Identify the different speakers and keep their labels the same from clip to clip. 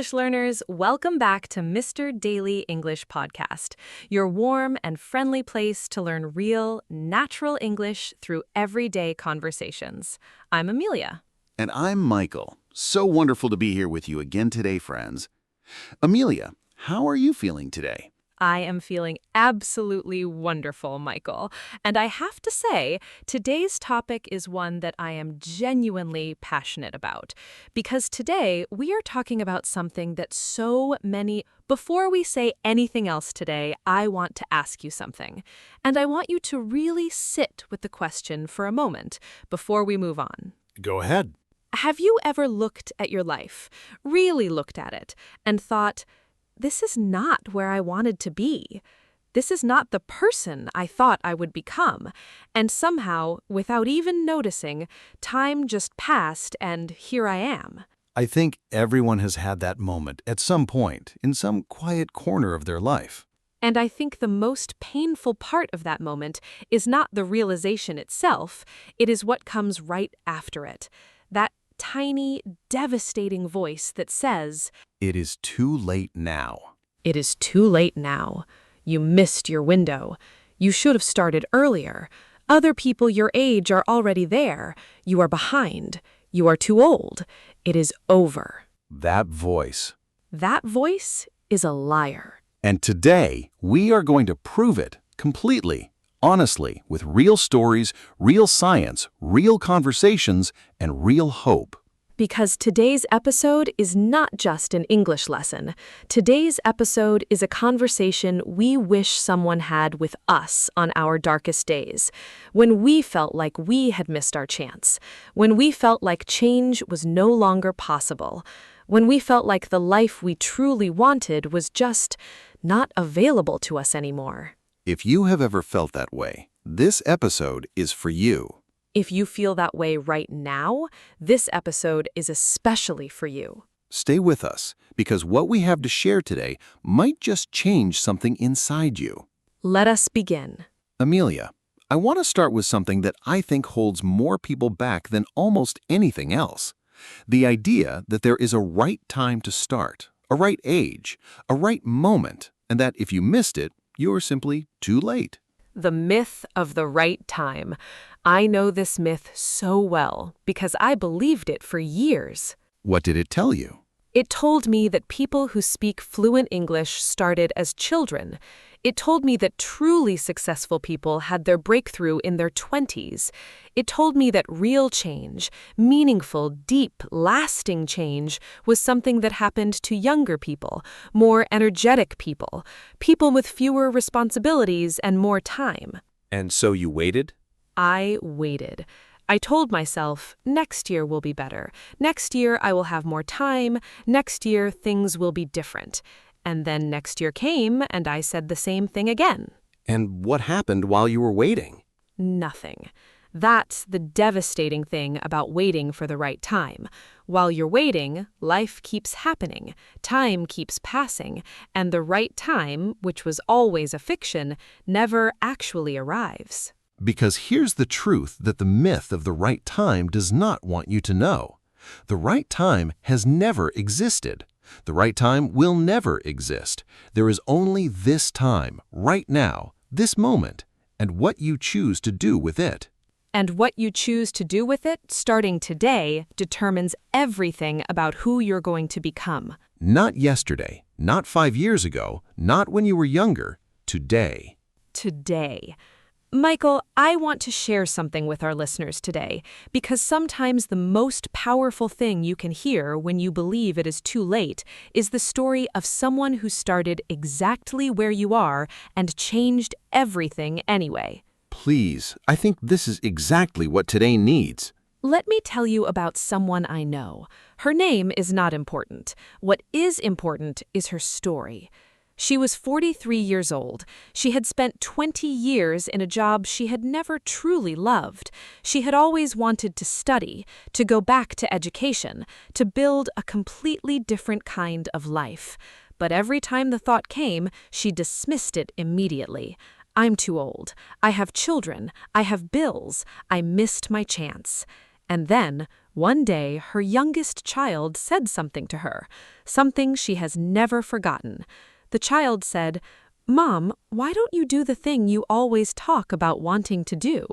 Speaker 1: English learners, welcome back to Mr. Daily English Podcast, your warm and friendly place to learn real, natural English through everyday conversations. I'm Amelia.
Speaker 2: And I'm Michael. So wonderful to be here with you again today, friends. Amelia, how are you feeling today?
Speaker 1: I am feeling absolutely wonderful, Michael. And I have to say, today's topic is one that I am genuinely passionate about. Because today, we are talking about something that so many... Before we say anything else today, I want to ask you something. And I want you to really sit with the question for a moment before we move on.
Speaker 3: Go ahead.
Speaker 1: Have you ever looked at your life, really looked at it, and thought, this is not where I wanted to be. This is not the person I thought I would become. And somehow, without even noticing, time just passed and here I am.
Speaker 3: I think everyone has had that moment at some point in some quiet corner of their life.
Speaker 1: And I think the most painful part of that moment is not the realization itself, it is what comes right after it. That tiny, devastating voice that says,
Speaker 3: "It is too late now."
Speaker 1: It is too late now. You missed your window. You should have started earlier. Other people your age are already there. You are behind. You are too old. It is over.
Speaker 3: That voice.
Speaker 1: That voice is a liar.
Speaker 3: And today, we are going to prove it completely, honestly, with real stories, real science, real conversations, and real hope.
Speaker 1: Because today's episode is not just an English lesson. Today's episode is a conversation we wish someone had with us on our darkest days, when we felt like we had missed our chance, when we felt like change was no longer possible, when we felt like the life we truly wanted was just not available to us anymore.
Speaker 3: If you have ever felt that way, this episode is for you.
Speaker 1: If you feel that way right now, this episode is especially for you.
Speaker 3: Stay with us, because what we have to share today might just change something inside you.
Speaker 1: Let us begin.
Speaker 3: Amelia, I want to start with something that I think holds more people back than almost anything else. The idea that there is a right time to start, a right age, a right moment, and that if you missed it, you're simply too late.
Speaker 1: The myth of the right time. I know this myth so well because I believed it for years.
Speaker 3: What did it tell you?
Speaker 1: It told me that people who speak fluent English started as children. It told me that truly successful people had their breakthrough in their 20s. It told me that real change, meaningful, deep, lasting change, was something that happened to younger people, more energetic people, people with fewer responsibilities and more time.
Speaker 3: And so you waited?
Speaker 1: I waited. I told myself, next year will be better. Next year I will have more time. Next year things will be different. And then next year came and I said the same thing again.
Speaker 3: And what happened while you were waiting?
Speaker 1: Nothing. That's the devastating thing about waiting for the right time. While you're waiting, life keeps happening, time keeps passing, and the right time, which was always a fiction, never actually arrives.
Speaker 3: Because here's the truth that the myth of the right time does not want you to know. The right time has never existed. The right time will never exist. There is only this time, right now, this moment, and what you choose to do with it.
Speaker 1: And what you choose to do with it, starting today, determines everything about who you're going to become.
Speaker 3: Not yesterday, not 5 years ago, not when you were younger, today.
Speaker 1: Today. Michael, I want to share something with our listeners today, because sometimes the most powerful thing you can hear when you believe it is too late is the story of someone who started exactly where you are and changed everything anyway.
Speaker 3: Please, I think this is exactly what today needs.
Speaker 1: Let me tell you about someone I know. Her name is not important. What is important is her story. She was 43 years old. She had spent 20 years in a job she had never truly loved. She had always wanted to study, to go back to education, to build a completely different kind of life. But every time the thought came, she dismissed it immediately. I'm too old. I have children. I have bills. I missed my chance. And then, One day, her youngest child said something to her, something she has never forgotten. The child said, "Mom, why don't you do the thing you always talk about wanting to do?"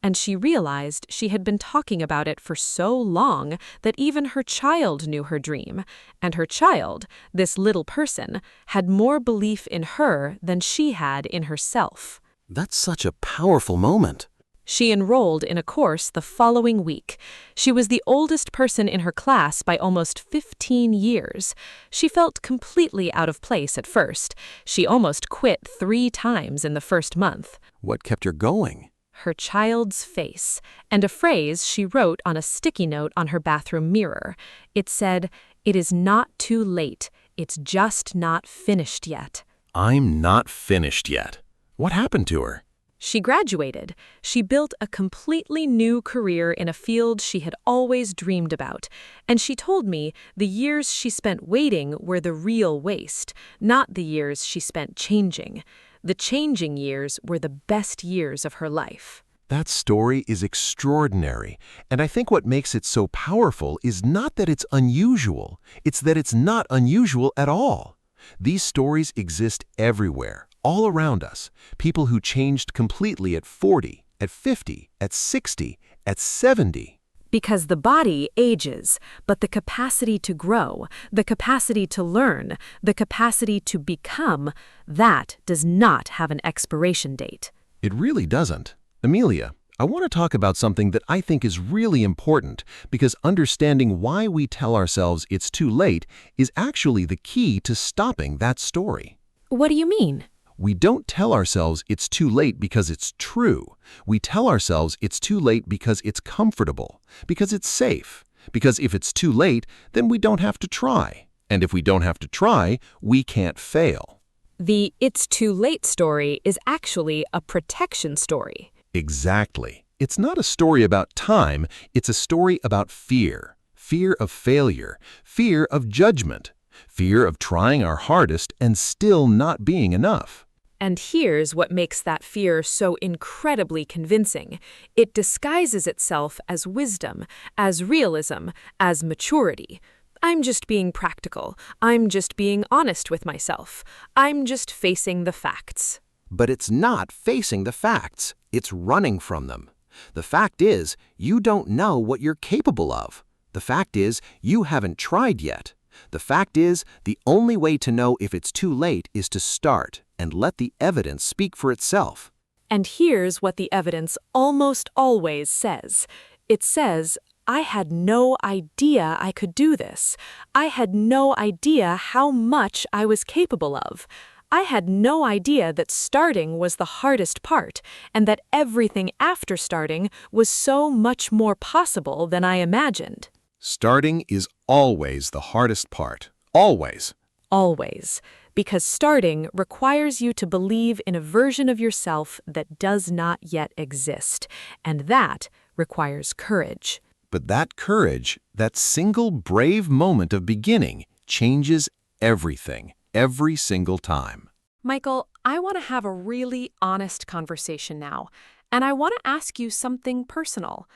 Speaker 1: And she realized she had been talking about it for so long that even her child knew her dream. And her child, this little person, had more belief in her than she had in herself.
Speaker 3: That's such a powerful moment.
Speaker 1: She enrolled in a course the following week. She was the oldest person in her class by almost 15 years. She felt completely out of place at first. She almost quit 3 times in the first month.
Speaker 3: What kept her going?
Speaker 1: Her child's face, and a phrase she wrote on a sticky note on her bathroom mirror. It said, "It is not too late. It's just not finished yet."
Speaker 3: I'm not finished yet. What happened to her?
Speaker 1: She graduated. She built a completely new career in a field she had always dreamed about. And she told me the years she spent waiting were the real waste, not the years she spent changing. The changing years were the best years of her life.
Speaker 3: That story is extraordinary, and I think what makes it so powerful is not that it's unusual, it's that it's not unusual at all. These stories exist everywhere, all around us. People who changed completely at 40, at 50, at 60, at 70.
Speaker 1: Because the body ages, but the capacity to grow, the capacity to learn, the capacity to become, that does not have an expiration date.
Speaker 3: It really doesn't. Amelia, I want to talk about something that I think is really important because understanding why we tell ourselves it's too late is actually the key to stopping that story.
Speaker 1: What do you mean?
Speaker 3: We don't tell ourselves it's too late because it's true. We tell ourselves it's too late because it's comfortable, because it's safe. Because if it's too late, then we don't have to try. And if we don't have to try, we can't fail.
Speaker 1: The "it's too late" story is actually a protection story.
Speaker 3: Exactly. It's not a story about time, it's a story about fear. Fear of failure, fear of judgment, fear of trying our hardest and still not being enough.
Speaker 1: And here's what makes that fear so incredibly convincing. It disguises itself as wisdom, as realism, as maturity. I'm just being practical. I'm just being honest with myself. I'm just facing the facts.
Speaker 4: But it's not facing the facts. It's running from them. The fact is, you don't know what you're capable of. The fact is, you haven't tried yet. The fact is, the only way to know if it's too late is to start and let the evidence speak for itself.
Speaker 1: And here's what the evidence almost always says. It says, I had no idea I could do this. I had no idea how much I was capable of. I had no idea that starting was the hardest part, and that everything after starting was so much more possible than I imagined.
Speaker 2: Starting is always the hardest part. Always.
Speaker 1: Always. Because starting requires you to believe in a version of yourself that does not yet exist, and that requires courage.
Speaker 3: But that courage, that single brave moment of beginning, changes everything, every single time.
Speaker 1: Michael, I want to have a really honest conversation now, and I want to ask you something personal.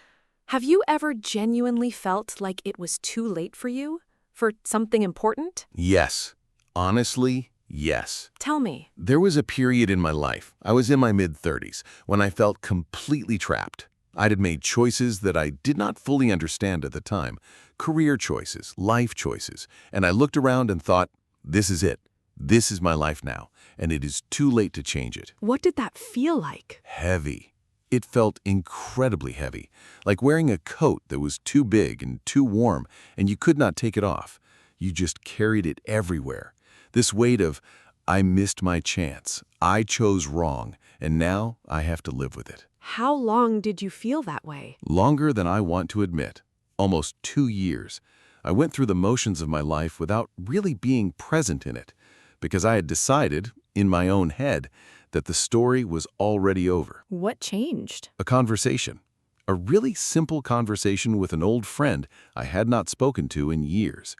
Speaker 1: Have you ever genuinely felt like it was too late for you? For something important?
Speaker 2: Yes. Honestly, yes.
Speaker 1: Tell me.
Speaker 2: There was a period in my life, I was in my mid-30s, when I felt completely trapped. I had made choices that I did not fully understand at the time, career choices, life choices, and I looked around and thought, this is it. This is my life now, and it is too late to change it.
Speaker 1: What did that feel like?
Speaker 2: Heavy. It felt incredibly heavy, like wearing a coat that was too big and too warm, and you could not take it off. You just carried it everywhere. This weight of, I missed my chance, I chose wrong, and now I have to live with it.
Speaker 1: How long did you feel that way?
Speaker 2: Longer than I want to admit. Almost 2 years. I went through the motions of my life without really being present in it, because I had decided, in my own head, that the story was already over.
Speaker 1: What changed?
Speaker 2: A conversation. A really simple conversation with an old friend I had not spoken to in years.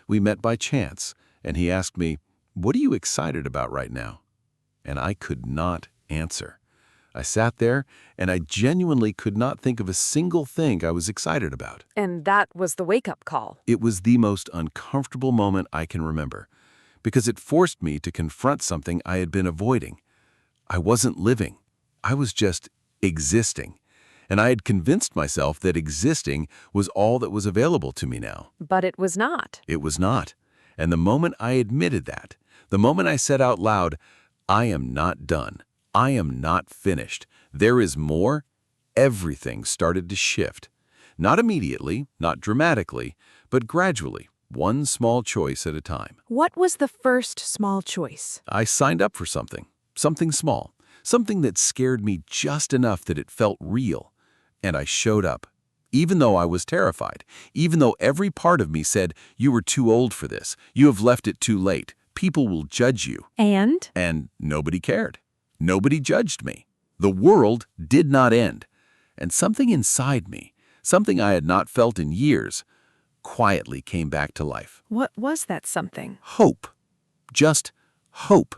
Speaker 2: We met by chance, and he asked me, "What are you excited about right now?" And I could not answer. I sat there, and I genuinely could not think of a single thing I was excited about.
Speaker 1: And that was the wake-up call.
Speaker 2: It was the most uncomfortable moment I can remember, because it forced me to confront something I had been avoiding. I wasn't living. I was just existing. And I had convinced myself that existing was all that was available to me now.
Speaker 1: But it was not.
Speaker 2: It was not. And the moment I admitted that, the moment I said out loud, I am not done. I am not finished. There is more. Everything started to shift. Not immediately, not dramatically, but gradually, one small choice at a time.
Speaker 1: What was the first small choice?
Speaker 2: I signed up for something small, something that scared me just enough that it felt real. And I showed up. Even though I was terrified, even though every part of me said, you were too old for this, you have left it too late, people will judge you.
Speaker 1: And
Speaker 2: Nobody cared. Nobody judged me. The world did not end. And something inside me, something I had not felt in years, quietly came back to life.
Speaker 1: what was that something?
Speaker 2: Hope. Just hope.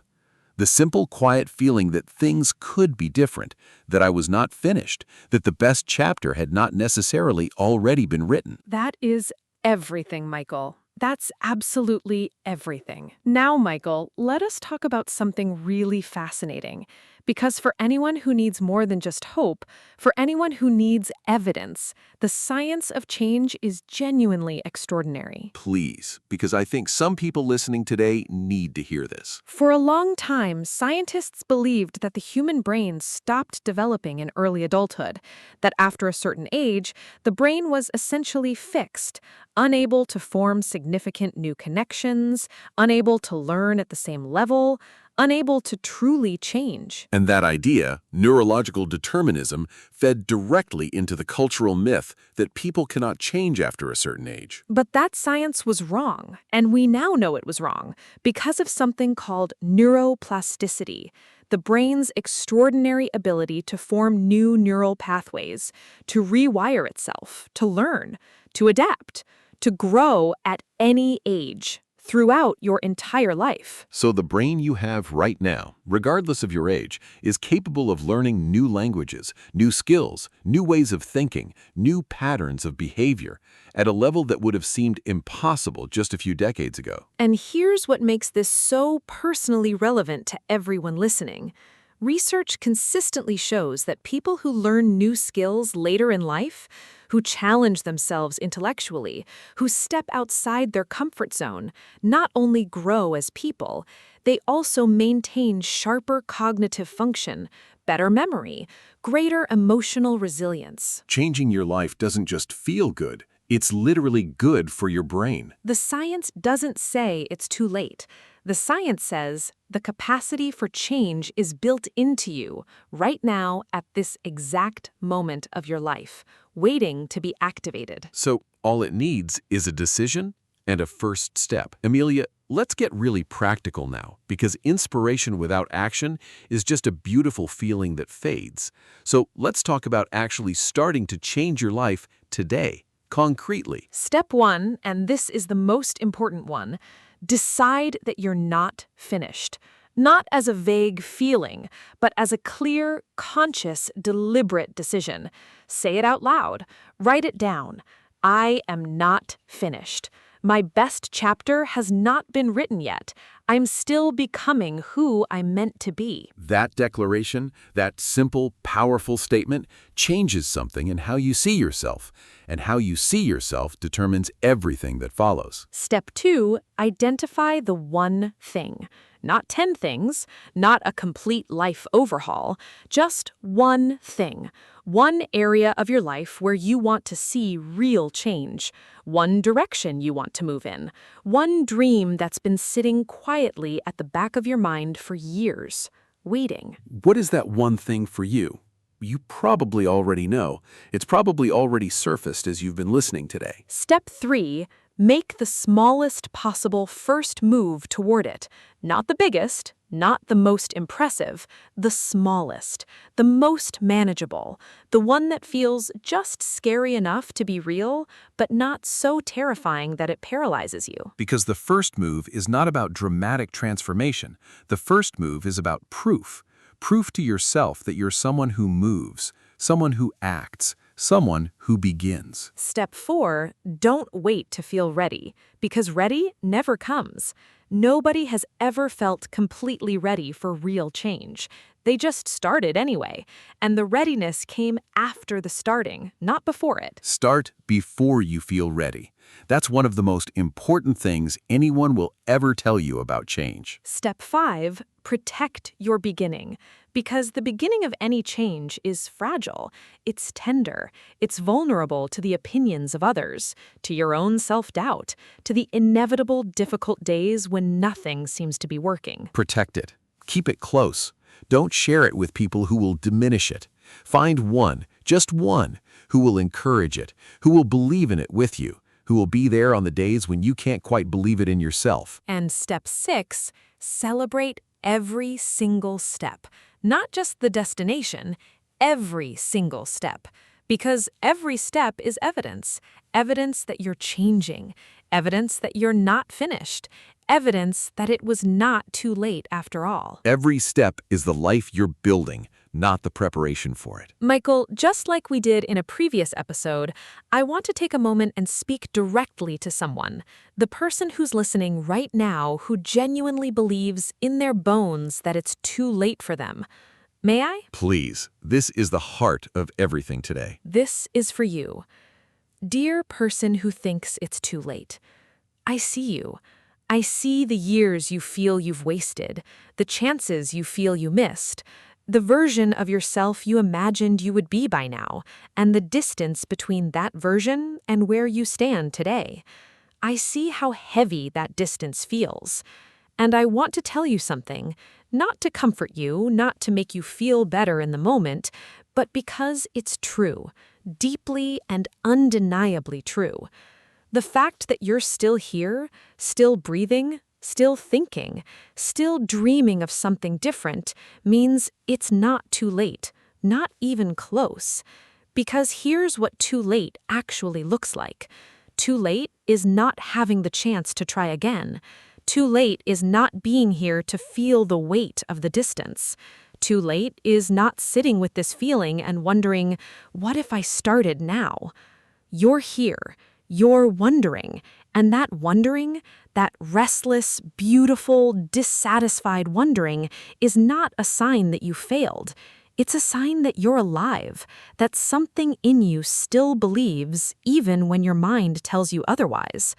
Speaker 2: The simple, quiet feeling that things could be different, that I was not finished, that the best chapter had not necessarily already been written.
Speaker 1: That is everything, Michael. That's absolutely everything. Now, Michael, let us talk about something really fascinating. Because for anyone who needs more than just hope, for anyone who needs evidence, the science of change is genuinely extraordinary.
Speaker 2: Please, because I think some people listening today need to hear this.
Speaker 1: For a long time, scientists believed that the human brain stopped developing in early adulthood, that after a certain age, the brain was essentially fixed, unable to form significant new connections, unable to learn at the same level, unable to truly change.
Speaker 2: And that idea, neurological determinism, fed directly into the cultural myth that people cannot change after a certain age.
Speaker 1: But that science was wrong, and we now know it was wrong, because of something called neuroplasticity, the brain's extraordinary ability to form new neural pathways, to rewire itself, to learn, to adapt, to grow at any age, throughout your entire life.
Speaker 2: So the brain you have right now, regardless of your age, is capable of learning new languages, new skills, new ways of thinking, new patterns of behavior, at a level that would have seemed impossible just a few decades ago.
Speaker 1: And here's what makes this so personally relevant to everyone listening. Research consistently shows that people who learn new skills later in life, who challenge themselves intellectually, who step outside their comfort zone, not only grow as people, they also maintain sharper cognitive function, better memory, greater emotional resilience.
Speaker 2: Changing your life doesn't just feel good, it's literally good for your brain.
Speaker 1: The science doesn't say it's too late. The science says the capacity for change is built into you right now at this exact moment of your life, waiting to be activated.
Speaker 2: So all it needs is a decision and a first step. Amelia, let's get really practical now, because inspiration without action is just a beautiful feeling that fades. So let's talk about actually starting to change your life today, concretely.
Speaker 1: Step 1, and this is the most important one, decide that you're not finished. Not as a vague feeling, but as a clear, conscious, deliberate decision. Say it out loud. Write it down. I am not finished. My best chapter has not been written yet. I'm still becoming who I'm meant to be.
Speaker 2: That declaration, that simple, powerful statement, changes something in how you see yourself, and how you see yourself determines everything that follows.
Speaker 1: Step 2, identify the one thing. Not 10 things, not a complete life overhaul, just one thing. One area of your life where you want to see real change. One direction you want to move in. One dream that's been sitting quietly at the back of your mind for years, waiting.
Speaker 5: What is that one thing for you? You probably already know. It's probably already surfaced as you've been listening today.
Speaker 1: Step 3, make the smallest possible first move toward it. Not the biggest, not the most impressive, the smallest, the most manageable, the one that feels just scary enough to be real, but not so terrifying that it paralyzes you.
Speaker 5: Because the first move is not about dramatic transformation. The first move is about proof. Proof to yourself that you're someone who moves, someone who acts, someone who begins.
Speaker 1: Step 4, don't wait to feel ready, because ready never comes. Nobody has ever felt completely ready for real change. They just started anyway, and the readiness came after the starting, not before it.
Speaker 5: Start before you feel ready. That's one of the most important things anyone will ever tell you about change.
Speaker 1: Step 5, protect your beginning, because the beginning of any change is fragile, it's tender, it's vulnerable to the opinions of others, to your own self-doubt, to the inevitable difficult days when nothing seems to be working.
Speaker 2: Protect it. Keep it close. Don't share it with people who will diminish it. Find one, just one, who will encourage it, who will believe in it with you, who will be there on the days when you can't quite believe it in yourself.
Speaker 1: And step 6, celebrate every single step, not just the destination, every single step. Because every step is evidence, evidence that you're changing, evidence that you're not finished, evidence that it was not too late after all.
Speaker 2: Every step is the life you're building, not the preparation for it.
Speaker 1: Michael, just like we did in a previous episode, I want to take a moment and speak directly to someone, the person who's listening right now who genuinely believes in their bones that it's too late for them. May I?
Speaker 2: Please, this is the heart of everything today.
Speaker 1: This is for you. Dear person who thinks it's too late, I see you. I see the years you feel you've wasted, the chances you feel you missed, the version of yourself you imagined you would be by now, and the distance between that version and where you stand today. I see how heavy that distance feels. And I want to tell you something, not to comfort you, not to make you feel better in the moment, but because it's true, deeply and undeniably true. The fact that you're still here, still breathing, still thinking, still dreaming of something different means it's not too late, not even close. Because here's what too late actually looks like. Too late is not having the chance to try again. Too late is not being here to feel the weight of the distance. Too late is not sitting with this feeling and wondering, what if I started now? You're here. You're wondering. And that wondering, that restless, beautiful, dissatisfied wondering is not a sign that you failed. It's a sign that you're alive, that something in you still believes even when your mind tells you otherwise.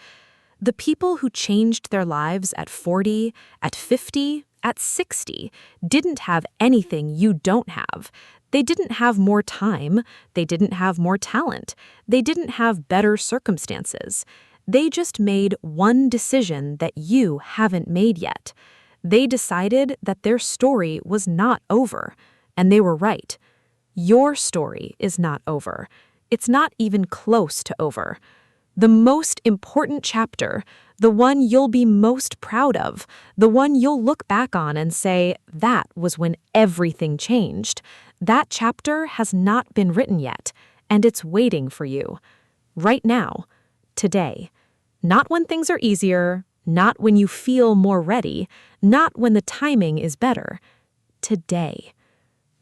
Speaker 1: The people who changed their lives at 40, at 50, at 60 didn't have anything you don't have. They didn't have more time. They didn't have more talent. They didn't have better circumstances. They just made one decision that you haven't made yet. They decided that their story was not over, and they were right. Your story is not over. It's not even close to over. The most important chapter, the one you'll be most proud of, the one you'll look back on and say, that was when everything changed. That chapter has not been written yet, and it's waiting for you. Right now, today. Not when things are easier, not when you feel more ready, not when the timing is better. Today.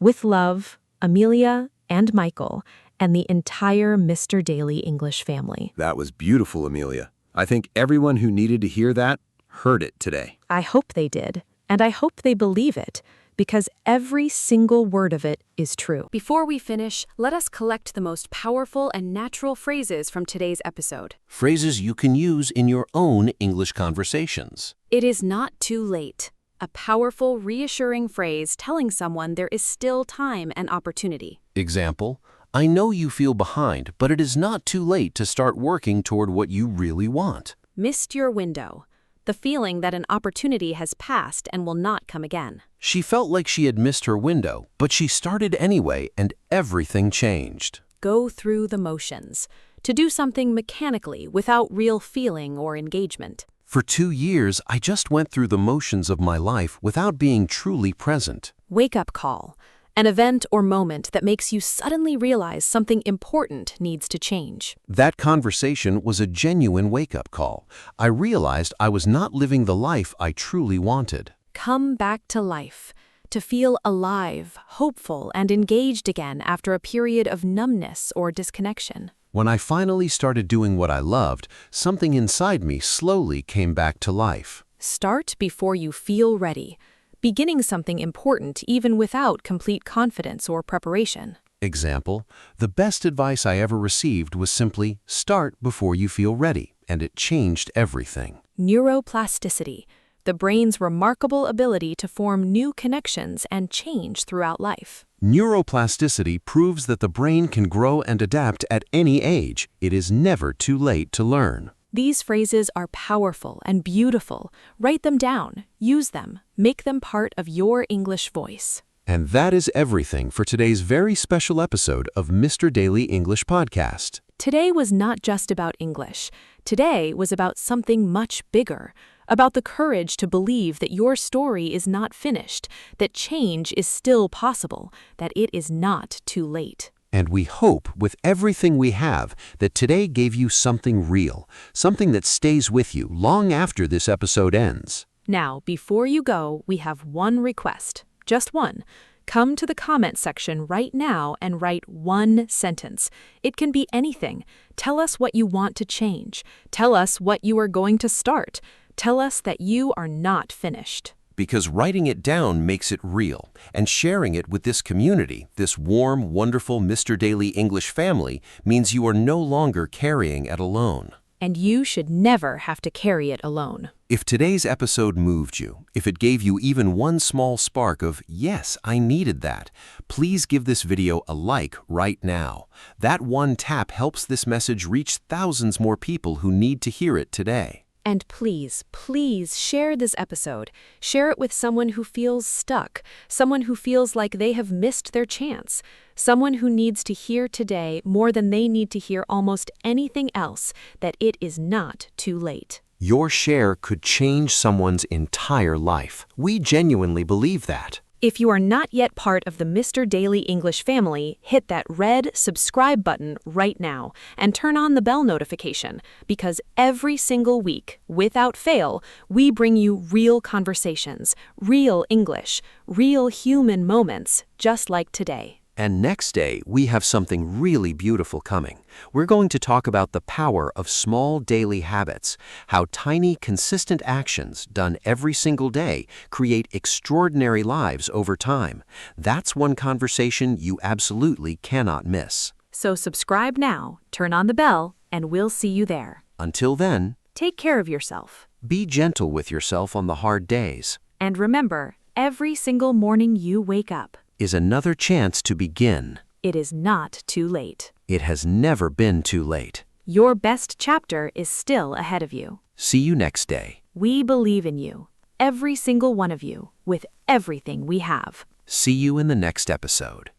Speaker 1: With love, Amelia and Michael, and the entire Mr. Daily English family.
Speaker 2: That was beautiful, Amelia. I think everyone who needed to hear that heard it today.
Speaker 1: I hope they did, and I hope they believe it, because every single word of it is true.
Speaker 6: Before we finish, let us collect the most powerful and natural phrases from today's episode.
Speaker 3: Phrases you can use in your own English conversations.
Speaker 6: It is not too late. A powerful, reassuring phrase telling someone there is still time and opportunity.
Speaker 3: Example, I know you feel behind, but it is not too late to start working toward what you really want.
Speaker 6: Missed your window. The feeling that an opportunity has passed and will not come again.
Speaker 3: She felt like she had missed her window, but she started anyway and everything changed.
Speaker 6: Go through the motions. To do something mechanically without real feeling or engagement.
Speaker 3: For 2 years, I just went through the motions of my life without being truly present.
Speaker 6: Wake-up call. An event or moment that makes you suddenly realize something important needs to change.
Speaker 3: That conversation was a genuine wake-up call. I realized I was not living the life I truly wanted.
Speaker 6: Come back to life. To feel alive, hopeful, and engaged again after a period of numbness or disconnection.
Speaker 3: When I finally started doing what I loved, something inside me slowly came back to life.
Speaker 6: Start before you feel ready. Beginning something important even without complete confidence or preparation.
Speaker 3: Example, the best advice I ever received was simply start before you feel ready, and it changed everything.
Speaker 6: Neuroplasticity, the brain's remarkable ability to form new connections and change throughout life.
Speaker 3: Neuroplasticity proves that the brain can grow and adapt at any age. It is never too late to learn.
Speaker 6: These phrases are powerful and beautiful. Write them down, use them, make them part of your English voice.
Speaker 3: And that is everything for today's very special episode of Mr. Daily English Podcast.
Speaker 6: Today was not just about English. Today was about something much bigger, about the courage to believe that your story is not finished, that change is still possible, that it is not too late.
Speaker 3: And we hope with everything we have that today gave you something real, something that stays with you long after this episode ends.
Speaker 6: Now, before you go, we have one request, just one. Come to the comment section right now and write one sentence. It can be anything. Tell us what you want to change. Tell us what you are going to start. Tell us that you are not finished.
Speaker 3: Because writing it down makes it real, and sharing it with this community, this warm, wonderful Mr. Daily English family, means you are no longer carrying it alone.
Speaker 6: And you should never have to carry it alone.
Speaker 3: If today's episode moved you, if it gave you even one small spark of, yes, I needed that, please give this video a like right now. That one tap helps this message reach thousands more people who need to hear it today.
Speaker 6: And please, please share this episode. Share it with someone who feels stuck, someone who feels like they have missed their chance, someone who needs to hear today more than they need to hear almost anything else, that it is not too late.
Speaker 4: Your share could change someone's entire life. We genuinely believe that.
Speaker 6: If you are not yet part of the Mr. Daily English family, hit that red subscribe button right now and turn on the bell notification, because every single week, without fail, we bring you real conversations, real English, real human moments, just like today.
Speaker 4: And next day, we have something really beautiful coming. We're going to talk about the power of small daily habits, how tiny, consistent actions done every single day create extraordinary lives over time. That's one conversation you absolutely cannot miss.
Speaker 6: So subscribe now, turn on the bell, and we'll see you there.
Speaker 4: Until then,
Speaker 6: take care of yourself.
Speaker 4: Be gentle with yourself on the hard days.
Speaker 6: And remember, every single morning you wake up
Speaker 4: is another chance to begin.
Speaker 6: It is not too late.
Speaker 4: It has never been too late.
Speaker 6: Your best chapter is still ahead of you.
Speaker 4: See you next day.
Speaker 6: We believe in you, every single one of you, with everything we have.
Speaker 4: See you in the next episode.